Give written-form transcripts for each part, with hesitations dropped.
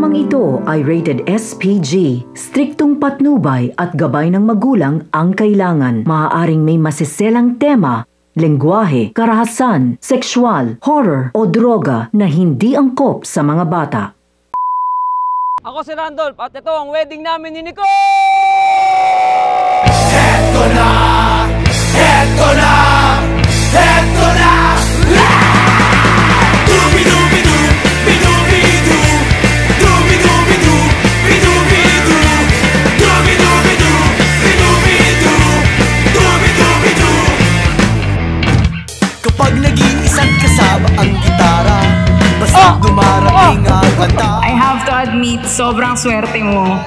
Programang ito ay rated SPG. Striktong patnubay at gabay ng magulang ang kailangan. Maaaring may masiselang tema, lengguwahe, karahasan, sexual, horror o droga na hindi angkop sa mga bata. Ako si Randolph at ito ang wedding namin ni Nicole! Eto na! Eto na! Eto na! Dubi-dubi-du! Bidubi-du! Dubi-dubi-du! Bidubi-du! Dubi-dubi-du! Bidubi-du! Dubi-dubi-du! Kapag nag-iisang kasama ang gitara, basta dumarating ang kanta. I have to admit, sobrang swerte mo.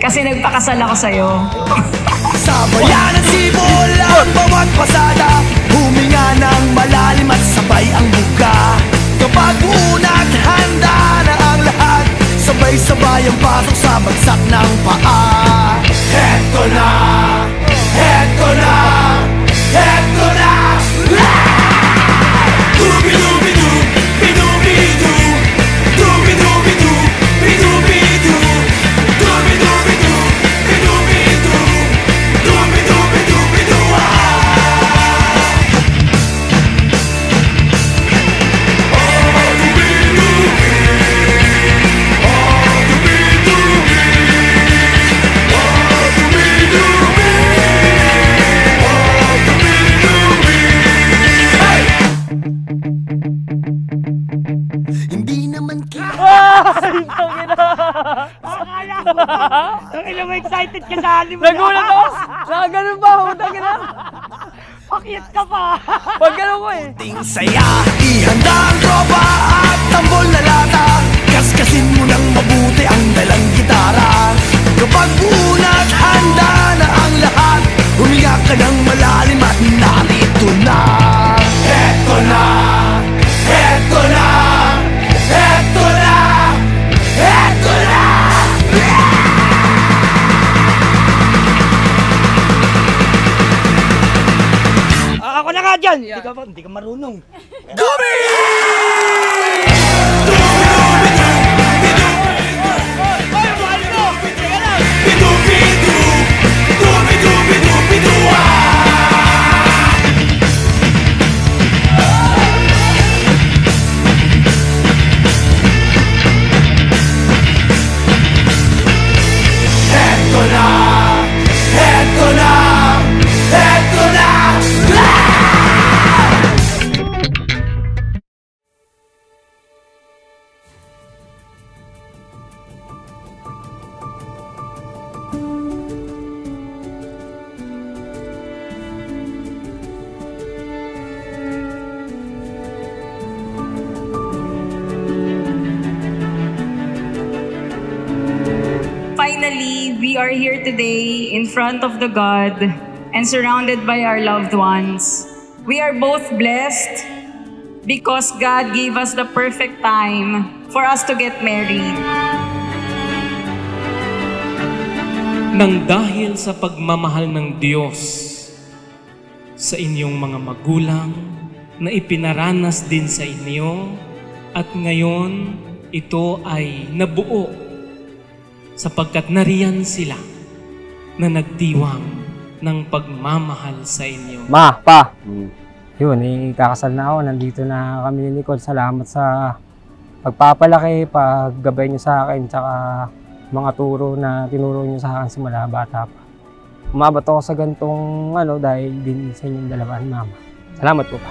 Kasi nagpakasal ako sa'yo. Sa bayan ng sibol ang bawat pasada, huminga ng malalim at sabay ang buka. Kapag unat, handa na ang lahat, sabay-sabay ang pasok sa bagsak ng paa. Eto na! Eto na! Eto na! Dubi-dubi-du! Bidubi-du! Dubi-dubi-du! Bidubi-du! Dubi-dubi-du! Bidubi-du! Dubi-dubi-du-bidu! Hindi naman Tangina mo, excited ka sa alim mo. Nagulat ako! Nakaganon ba? Tangina! Pakit ka pa. Pag gano'n ko eh! ting saya, ihanda ang tropa at tambol na lata. Kaskasin mo ng mabuti ang dalang gitara. Kapag unat, handa na ang lahat, huminga ka ng malalim at narito na. Eto na! Eto na! Eto na! Eto na! Ako na nga dyan. Hindi ka marunong. Dubi! Bidu-bidu! Dubi-dubi-du-bidu! Eto na! Eto na! Eto na! Finally, we are here today in front of the God and surrounded by our loved ones. We are both blessed because God gave us the perfect time for us to get married. Nang dahil sa pagmamahal ng Diyos sa inyong mga magulang na ipinaranas din sa inyo at ngayon ito ay nabuo sapagkat nariyan sila na nagdiwang ng pagmamahal sa inyo. Ma, pa, yun, kakasal na ako. Nandito na kami ni Nicole. Salamat sa pagpapalaki, paggabay niyo sa akin, tsaka mga turo na tinuro niyo sa akin simula bata pa. Umabot ako sa gantong dahil din sa inyong dalawa ni Mama. Salamat po pa.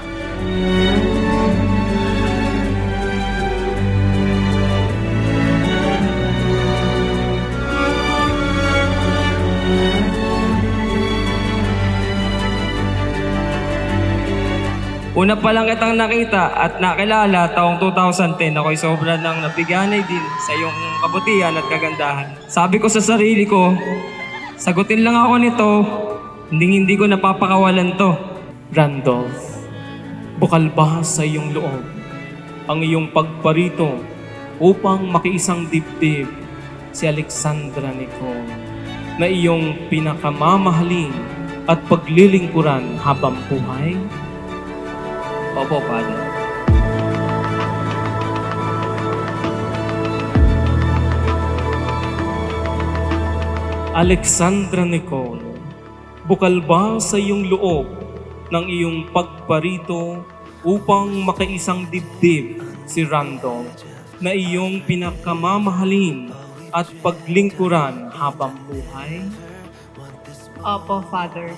Una pa lang kitang nakita at nakilala taong 2010, ako'y sobrang nang nabiganay din sa iyong kabutihan at kagandahan. Sabi ko sa sarili ko, sagutin lang ako nito, hindi ko napapakawalan to. Randolph, bukal ba sa iyong loob ang iyong pagparito upang makiisang dibdib si Alexandra Nicole na iyong pinakamamahalin at paglilingkuran habang buhay? Opo, Father. Alexandra Nicole, bukal ba sa iyong loob ng iyong pagparito upang makaisang dibdib si Randolph na iyong pinakamamahalin at paglingkuran habang buhay? Opo, Father.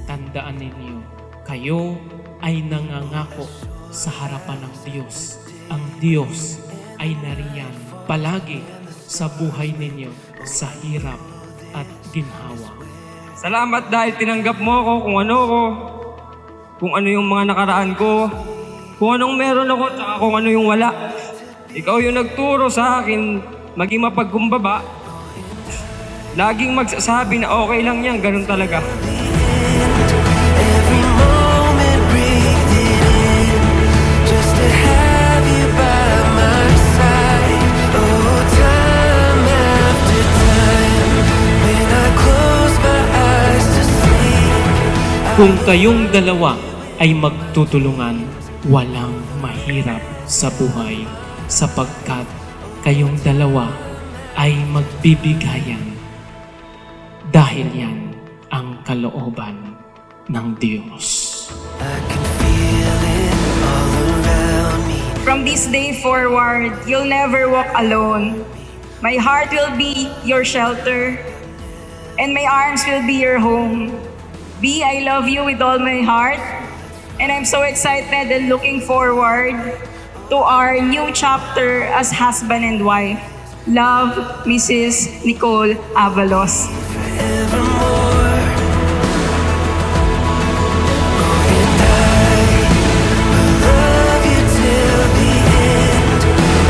Tandaan ninyo, kayo ay nangangako sa harapan ng Diyos. Ang Diyos ay nariyan palagi sa buhay ninyo sa hirap at ginhawa. Salamat dahil tinanggap mo ako kung ano yung mga nakaraan ko, kung anong meron ako, tsaka kung ano yung wala. Ikaw yung nagturo sa akin maging mapagkumbaba. Laging magsasabi na okay lang yan, ganun talaga. Every moment breathe it in, just to have you by my side. Oh, time after time, when I close my eyes to sleep. Kung kayong dalawa ay magtutulungan, walang mahirap sa buhay sapagkat kayong dalawa ay magbibigayan dahil yan ang kalooban ng Diyos. I can feel it all around me. From this day forward, you'll never walk alone. My heart will be your shelter, and my arms will be your home. B, I love you with all my heart, and I'm so excited and looking forward to our new chapter as husband and wife. Love, Mrs. Nicole Avalos. Evermore. And I will love you till the end.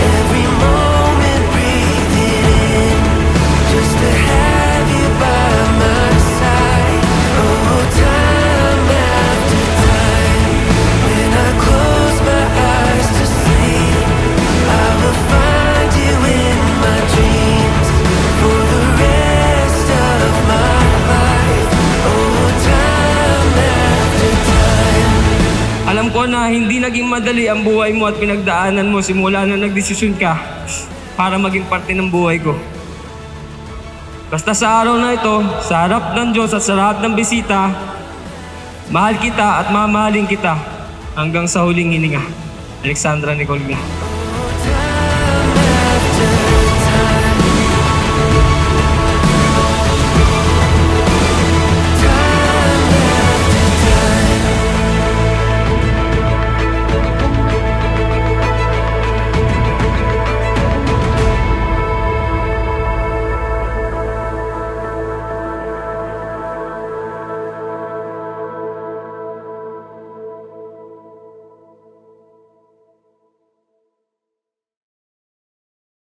Every moment breathe it in, just to have you by my side. Oh, time after time, when I close my eyes to sleep, I will find you in my dreams for the rest of my life. Oh, time after time. Alam ko na hindi naging madali ang buhay mo at pinagdaanan mo simula na nagdesisyon ka para maging parte ng buhay ko. Basta sa araw na ito, sa harap ng Diyos at sa lahat ng bisita, mahal kita at mamahalin kita hanggang sa huling hininga. Alexandra Nicole. Time after time.